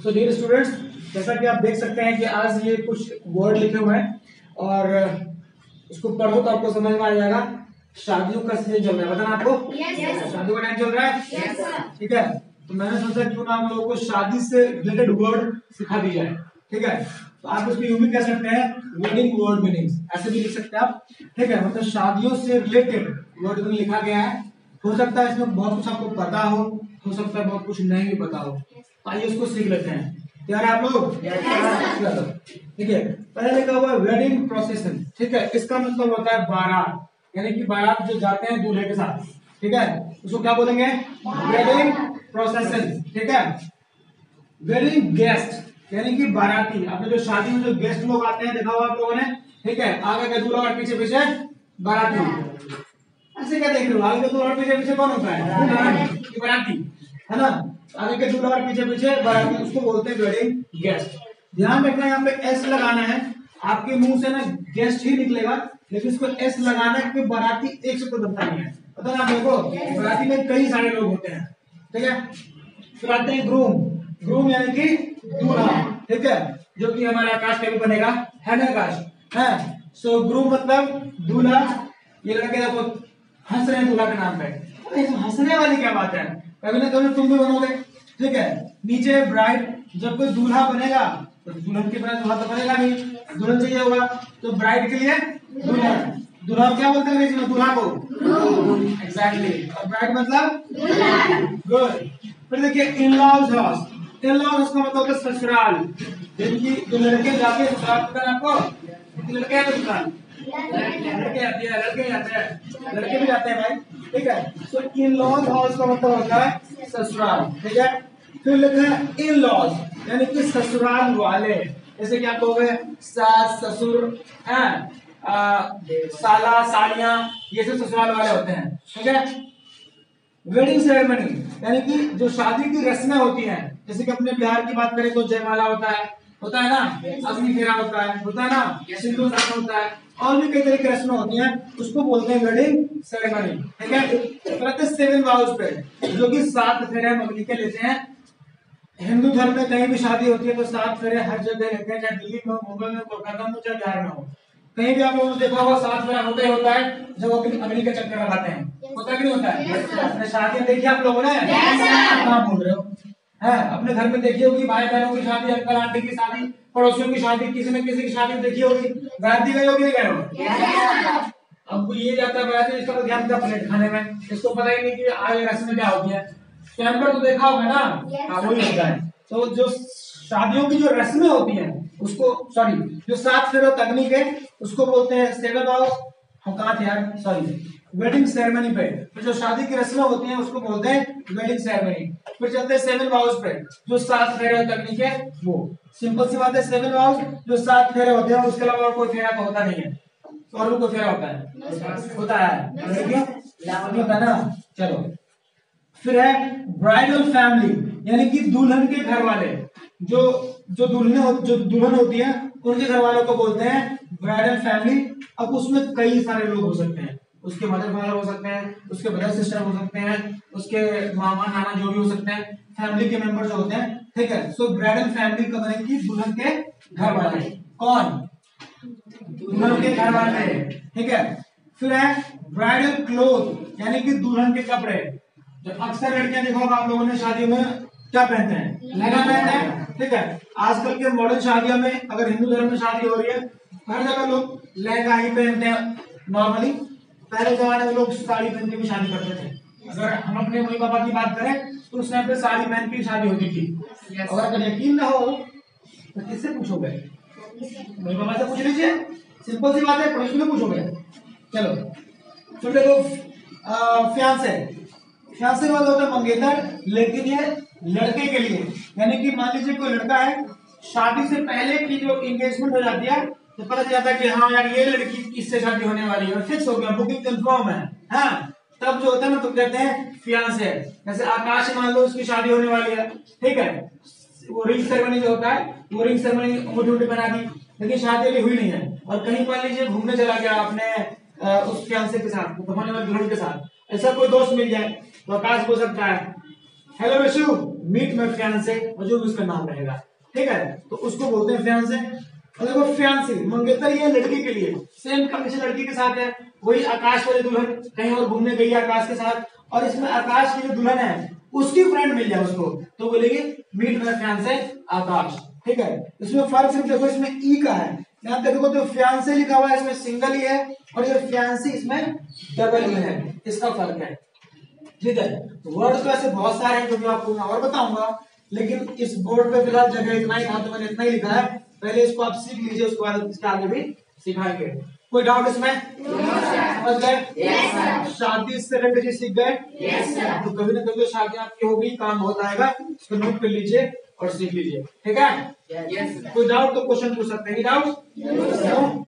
So dear students, जैसा कि आप देख सकते हैं कि आज ये कुछ वर्ड लिखे हुए हैं और इसको पढ़ो तो आपको समझ में आ जाएगा। शादियों का सीजन चल रहा है, बताना आपको। शादियों का टाइम चल रहा है, ठीक है। तो मैंने सोचा क्यों ना आप लोगों को शादी से रिलेटेड वर्ड सिखा दी जाए, ठीक है। तो आप उसको यूं भी कह सकते हैं वेडिंग वर्ड मीनिंग्स, ऐसे भी लिख सकते हैं आप, ठीक है। मतलब शादियों से रिलेटेड वर्ड में लिखा गया है। हो सकता है इसमें बहुत कुछ आपको पता हो सकता है बहुत कुछ नहीं भी पता हो। आइए उसको सीख लेते हैं। तैयार है आप लोग? ठीक है। पहले लिखा हुआ है वेडिंग प्रोसेशन, ठीक है। इसका मतलब होता है बारात, यानी कि बारात जो जाते हैं दूल्हे के साथ, ठीक है, उसको क्या बोलेंगे? वेडिंग प्रोसेशन, ठीक है। वेडिंग गेस्ट यानी कि बाराती, आपने जो शादी में जो गेस्ट लोग आते हैं देखा होगा आप लोगों ने, ठीक है। आगे का दूल्हा और पीछे पीछे बाराती। ऐसे क्या देख रहे हो? आगे के दूल्हा और पीछे पीछे कौन होता है? बाराती, है ना। आगे के दूल्हा और पीछे पीछे बाराती, उसको बोलते हैं वेडिंग गेस्ट। ध्यान रखना यहाँ पे एस लगाना है। आपके मुंह से ना गेस्ट ही निकलेगा, लेकिन इसको एस लगाना है क्योंकि बाराती एक से कोई बनता नहीं है, पता ना आपको। बाराती में कई सारे लोग होते हैं, ठीक है। फिर आते हैं ग्रूम। ग्रूम यानी कि दूल्हा, ठीक है, जो कि हमारा आकाश कभी बनेगा, है ना आकाश, है। सो ग्रूम मतलब दूल्हा। ये लड़के देखो हंस रहे हैं दूल्हा के नाम पे, हंसने वाली क्या बात है, कभी ना कभी तुम भी बनोगे, ठीक है। नीचे ब्राइड, जब कोई दूल्हा बनेगा तो दुल्हन के बिना दूल्हा तो बनेगा नहीं, दुल्हन चाहिए होगा, तो ब्राइड के लिए दुल्हन। दूल्हा क्या बोलते हैं अंग्रेजी में? दूल्हा को एग्जैक्टली। और ब्राइड मतलब गुड। फिर देखिए in laws house. In laws house का मतलब होता है ससुराल, यानी कि जो लड़के जाते हैं ससुराल, पता है आपको? लड़के हैं ससुराल, लड़के आते हैं, लड़के जाते हैं, लड़के भी जाते हैं भाई, ठीक है। तो इन लॉज हाउस का मतलब होता है ससुराल, ठीक है। फिर लिखा है इन लॉज यानी कि ससुराल वाले, जैसे क्या कहोगे? सास ससुर हैं, साला सालियां, ये सब ससुराल वाले होते हैं, ठीक है। वेडिंग सेरेमनी यानी कि जो शादी की रस्में होती हैं, जैसे कि अपने बिहार की बात करें तो जयमाला होता है ना, अग्नि फेरा होता है ना, सिंदूर दान होता है, और भी कई तरह की रस्में होती हैं, उसको बोलते हैं वेडिंग सेरेमनी, ठीक है। कहते हैं 7 vows पे, जो कि 7 फेरे मंगनी के लेते हैं। हिंदू धर्म में कहीं भी शादी होती है तो 7 फेरे हर जगह लेते हैं, चाहे दिल्ली में हो, मुंबई में, कोलकाता में, चाहे बिहार में हो, कहीं भी आप लोगों ने देखा होगा 7 फेरा होता ही होता है जब अपनी अग्नि का चक्कर लगाते हैं, होता कि नहीं होता है? अपने शादी देखी आप लोगों ने? कहाँ बोल रहे हो? है अपने घर में देखी होगी, भाई बहनों की शादी, अंकल आंटी की शादी, पड़ोसियों की शादी, किसी न किसी की शादी देखी होगी, बराती गई होगी, नहीं गए हो? अब ये जाता है बराती, इसका तो ध्यान था प्लेट खाने में, इसको पता ही नहीं कि आगे रस्म क्या होती है। कैंपर तो देखा होगा ना, हाँ वही होता है। तो जो शादियों की जो रस्में होती हैं उसको, सॉरी, जो 7 फेरे अग्नि के, उसको बोलते हैं 7 vows। हम कहाँ थे यार, सॉरी, वेडिंग सेरेमनी पे। तो जो शादी की रस्में होती हैं उसको बोलते हैं वेडिंग सेरेमनी। फिर चलते हैं 7 vows पे, जो 7 फेरे अग्नि के, वो सिंपल सी बात है। 7 vows जो 7 फेरे होते हैं, उसके अलावा और कोई फेरा तो होता नहीं है, और भी कोई फेरा होता है? होता है ना। चलो फिर है ब्राइडल फैमिली, यानी कि दुल्हन के घर वाले, जो जो दुल्हन होती है उनके घर वालों को बोलते हैं ब्राइडल फैमिली। अब उसमें कई सारे लोग हो सकते हैं, उसके मदर फादर हो सकते हैं, उसके ब्रदर सिस्टर हो सकते हैं, उसके मामा नाना जो भी हो सकते हैं, फैमिली के मेंबर जो होते हैं, ठीक है। सो ब्राइडल फैमिली का मतलब कि दुल्हन के घर वाले। कौन? दुल्हन के घर वाले, ठीक है। फिर है ब्राइडल क्लोथ, यानी कि दुल्हन के कपड़े। जब अक्सर लड़कियां देखो आप लोगों ने शादियों में क्या पहनते हैं? लहंगा पहनते हैं, ठीक है। आजकल के मॉडर्न शादियों में, अगर हिंदू धर्म में शादी हो रही है, हर जगह लोग लहंगा ही पहनते हैं नॉर्मली। पहले जमाने में लोग साड़ी पहन के भी शादी करते थे। अगर हम अपने मम्मी पापा की बात करें तो उस टाइम पे साड़ी पहन की शादी होती थी। और अगर यकीन ना हो तो किससे पूछोगे? मम्मी पापा से पूछ लीजिए, सिंपल सी बात है, पड़ोसी में पूछोगे। चलो फिर देखो फियांसे। फियांसे वाला होता है मंगेतर, लेकिन ये लड़के के लिए, यानी कि मान लीजिए कोई लड़का है, शादी से पहले की जो एंगेजमेंट हो जाती है तो पता चल जाता है कि हाँ यार ये लड़की इससे शादी होने वाली है, और फिक्स हो गया, बुकिंग कंफर्म है, हाँ, तब जो होता है ना तो कहते हैं फियांसे। जैसे आकाश मान लो उसकी शादी होने वाली है, ठीक है, वो रिंग सेरेमनी जो होता है, वो रिंग सेरेमनी अंगूठी बना दी, लेकिन शादी अभी हुई नहीं है, और कहीं मान लीजिए घूमने चला गया अपने उस फियांसे के साथ, होने वाले दुल्हन के साथ, ऐसा कोई दोस्त मिल जाए तो आकाश बोल सकता है hello Vishu, meet my fiancée, और जो भी उसका नाम रहेगा, ठीक है, तो उसको बोलते हैं फियांसे। और देखो फियांसी मंगेतर ये लड़की के लिए सेम कंडीशन लड़की के साथ है, वही आकाश वाली दुल्हन कहीं और घूमने गई है आकाश के साथ, और इसमें आकाश की जो दुल्हन है उसकी फ्रेंड मिल जाए उसको, तो बोलेंगे मीट माय फियांसे आकाश, ठीक है। इसमें फर्क सिर्फ देखो, इसमें ई का है, यहाँ देखो तो फियांसे लिखा हुआ है, इसमें सिंगल ही है, और ये फियांसी इसमें डबल में है, इसका फर्क है, ठीक है। वर्ड तो ऐसे बहुत सारे हैं जो मैं आपको और बताऊंगा, लेकिन इस बोर्ड पे फिलहाल जगह इतना ही था तो मैंने इतना ही लिखा है, पहले इसको आप सीख लीजिए, उसके बाद इसके आगे भी सिखाएंगे। कोई डाउट इसमें? समझ गए? शादी से रिलेटेड सीख गए? तो कभी ना कभी शादी आपकी होगी, काम बहुत आएगा, इसको नोट कर लीजिए और सीख लीजिए, ठीक है। कोई डाउट तो क्वेश्चन पूछ सकते हैं, डाउट?